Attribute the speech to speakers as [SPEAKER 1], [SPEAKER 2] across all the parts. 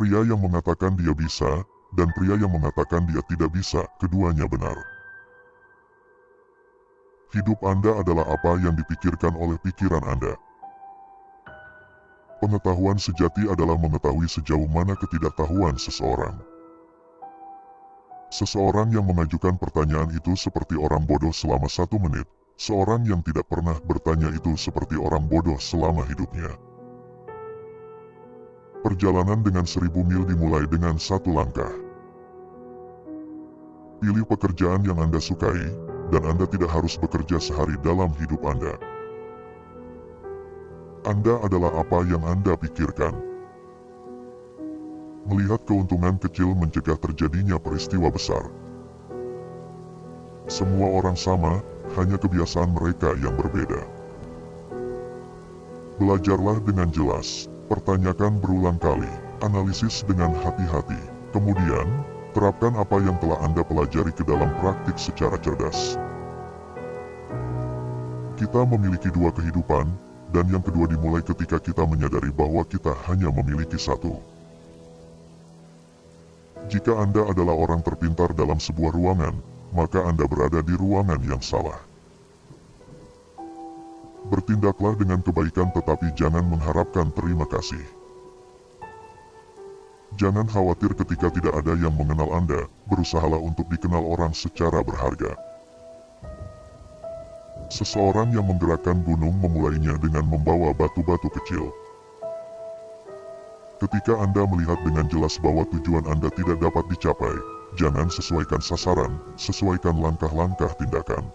[SPEAKER 1] Pria yang mengatakan dia bisa, dan pria yang mengatakan dia tidak bisa, keduanya benar. Hidup Anda adalah apa yang dipikirkan oleh pikiran Anda. Pengetahuan sejati adalah mengetahui sejauh mana ketidaktahuan seseorang. Seseorang yang mengajukan pertanyaan itu seperti orang bodoh selama 1 menit, seorang yang tidak pernah bertanya itu seperti orang bodoh selama hidupnya. Perjalanan dengan 1000 mil dimulai dengan 1 langkah. Pilih pekerjaan yang Anda sukai, dan Anda tidak harus bekerja sehari dalam hidup Anda. Anda adalah apa yang Anda pikirkan. Melihat keuntungan kecil mencegah terjadinya peristiwa besar. Semua orang sama, hanya kebiasaan mereka yang berbeda. Belajarlah dengan jelas, pertanyakan berulang kali, analisis dengan hati-hati, kemudian, terapkan apa yang telah Anda pelajari ke dalam praktik secara cerdas. Kita memiliki 2 kehidupan, dan yang kedua dimulai ketika kita menyadari bahwa kita hanya memiliki 1. Jika Anda adalah orang terpintar dalam sebuah ruangan, maka Anda berada di ruangan yang salah. Bertindaklah dengan kebaikan tetapi jangan mengharapkan terima kasih. Jangan khawatir ketika tidak ada yang mengenal Anda, berusahalah untuk dikenal orang secara berharga. Seseorang yang menggerakkan gunung memulainya dengan membawa batu-batu kecil. Ketika Anda melihat dengan jelas bahwa tujuan Anda tidak dapat dicapai, jangan sesuaikan sasaran, sesuaikan langkah-langkah tindakan.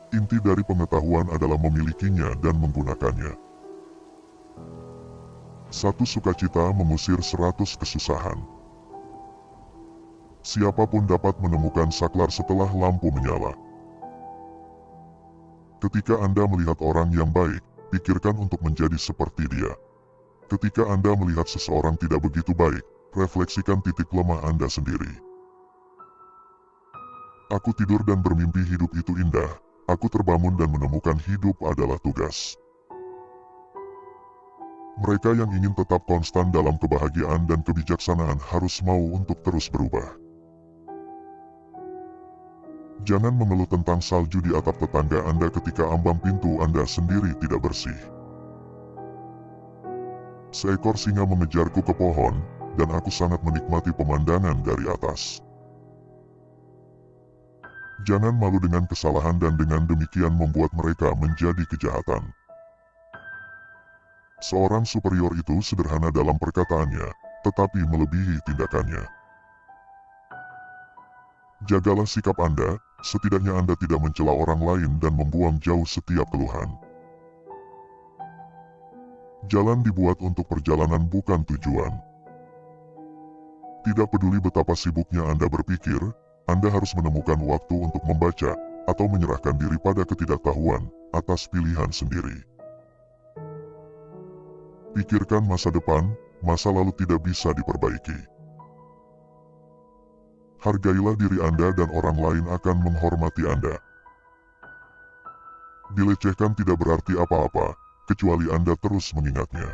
[SPEAKER 1] Inti dari pengetahuan adalah memilikinya dan menggunakannya. 1 sukacita mengusir 100 kesusahan. Siapapun dapat menemukan saklar setelah lampu menyala. Ketika Anda melihat orang yang baik, pikirkan untuk menjadi seperti dia. Ketika Anda melihat seseorang tidak begitu baik, refleksikan titik lemah Anda sendiri. Aku tidur dan bermimpi hidup itu indah, aku terbangun dan menemukan hidup adalah tugas. Mereka yang ingin tetap konstan dalam kebahagiaan dan kebijaksanaan harus mau untuk terus berubah. Jangan mengeluh tentang salju di atap tetangga Anda ketika ambang pintu Anda sendiri tidak bersih. Seekor singa mengejarku ke pohon, dan aku sangat menikmati pemandangan dari atas. Jangan malu dengan kesalahan dan dengan demikian membuat mereka menjadi kejahatan. Seorang superior itu sederhana dalam perkataannya, tetapi melebihi tindakannya. Jagalah sikap Anda, setidaknya Anda tidak mencela orang lain dan membuang jauh setiap keluhan. Jalan dibuat untuk perjalanan bukan tujuan. Tidak peduli betapa sibuknya Anda berpikir, Anda harus menemukan waktu untuk membaca, atau menyerahkan diri pada ketidaktahuan, atas pilihan sendiri. Pikirkan masa depan, masa lalu tidak bisa diperbaiki. Hargailah diri Anda dan orang lain akan menghormati Anda. Dilecehkan tidak berarti apa-apa, kecuali Anda terus mengingatnya.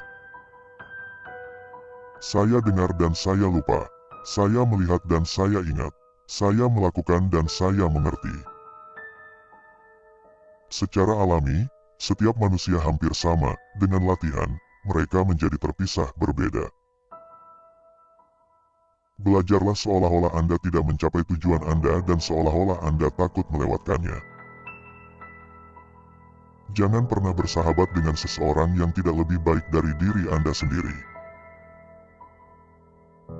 [SPEAKER 1] Saya dengar dan saya lupa, saya melihat dan saya ingat, saya melakukan dan saya mengerti. Secara alami, setiap manusia hampir sama, dengan latihan, mereka menjadi terpisah berbeda. Belajarlah seolah-olah Anda tidak mencapai tujuan Anda dan seolah-olah Anda takut melewatkannya. Jangan pernah bersahabat dengan seseorang yang tidak lebih baik dari diri Anda sendiri.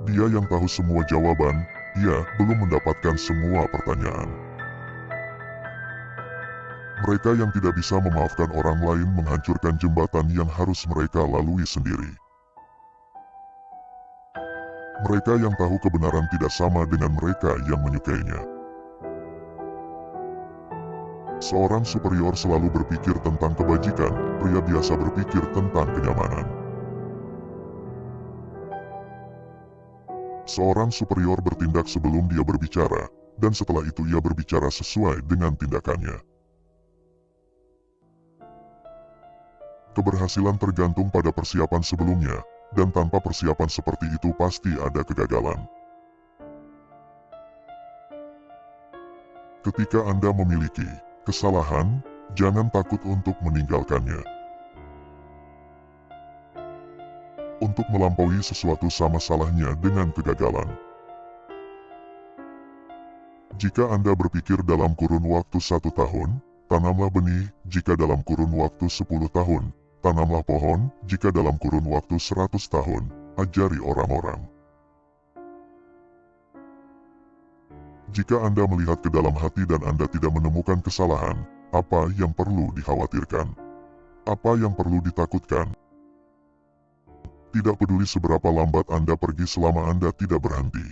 [SPEAKER 1] Dia yang tahu semua jawaban, ia belum mendapatkan semua pertanyaan. Mereka yang tidak bisa memaafkan orang lain menghancurkan jembatan yang harus mereka lalui sendiri. Mereka yang tahu kebenaran tidak sama dengan mereka yang menyukainya. Seorang superior selalu berpikir tentang kebajikan, pria biasa berpikir tentang kenyamanan. Seorang superior bertindak sebelum dia berbicara, dan setelah itu ia berbicara sesuai dengan tindakannya. Keberhasilan tergantung pada persiapan sebelumnya, dan tanpa persiapan seperti itu pasti ada kegagalan. Ketika Anda memiliki kesalahan, jangan takut untuk meninggalkannya. Untuk melampaui sesuatu sama salahnya dengan kegagalan. Jika Anda berpikir dalam kurun waktu 1 tahun, tanamlah benih. Jika dalam kurun waktu 10 tahun, tanamlah pohon. Jika dalam kurun waktu 100 tahun, ajari orang-orang. Jika Anda melihat ke dalam hati dan Anda tidak menemukan kesalahan, apa yang perlu dikhawatirkan? Apa yang perlu ditakutkan? Tidak peduli seberapa lambat Anda pergi selama Anda tidak berhenti.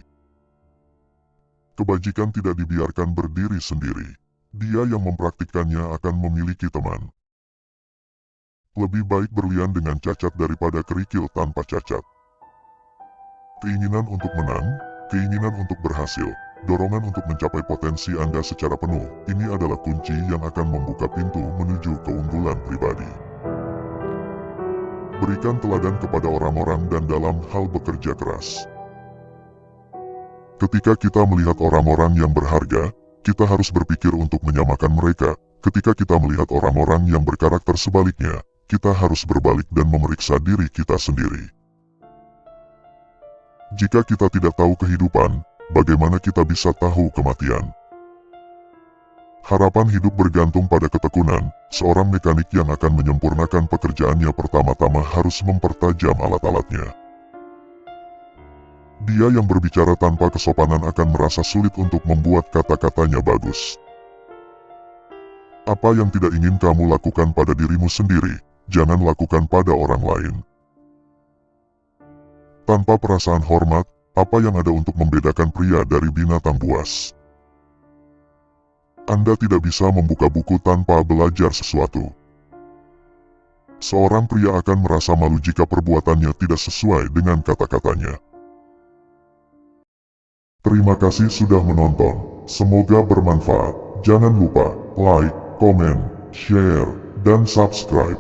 [SPEAKER 1] Kebajikan tidak dibiarkan berdiri sendiri. Dia yang mempraktikkannya akan memiliki teman. Lebih baik berlian dengan cacat daripada kerikil tanpa cacat. Keinginan untuk menang, keinginan untuk berhasil, dorongan untuk mencapai potensi Anda secara penuh, ini adalah kunci yang akan membuka pintu menuju keunggulan pribadi. Berikan teladan kepada orang-orang dan dalam hal bekerja keras. Ketika kita melihat orang-orang yang berharga, kita harus berpikir untuk menyamakan mereka. Ketika kita melihat orang-orang yang berkarakter sebaliknya, kita harus berbalik dan memeriksa diri kita sendiri. Jika kita tidak tahu kehidupan, bagaimana kita bisa tahu kematian? Harapan hidup bergantung pada ketekunan. Seorang mekanik yang akan menyempurnakan pekerjaannya pertama-tama harus mempertajam alat-alatnya. Dia yang berbicara tanpa kesopanan akan merasa sulit untuk membuat kata-katanya bagus. Apa yang tidak ingin kamu lakukan pada dirimu sendiri, jangan lakukan pada orang lain. Tanpa perasaan hormat, apa yang ada untuk membedakan pria dari binatang buas? Anda tidak bisa membuka buku tanpa belajar sesuatu. Seorang pria akan merasa malu jika perbuatannya tidak sesuai dengan kata-katanya. Terima kasih sudah menonton. Semoga bermanfaat. Jangan lupa like, komen, share, dan subscribe.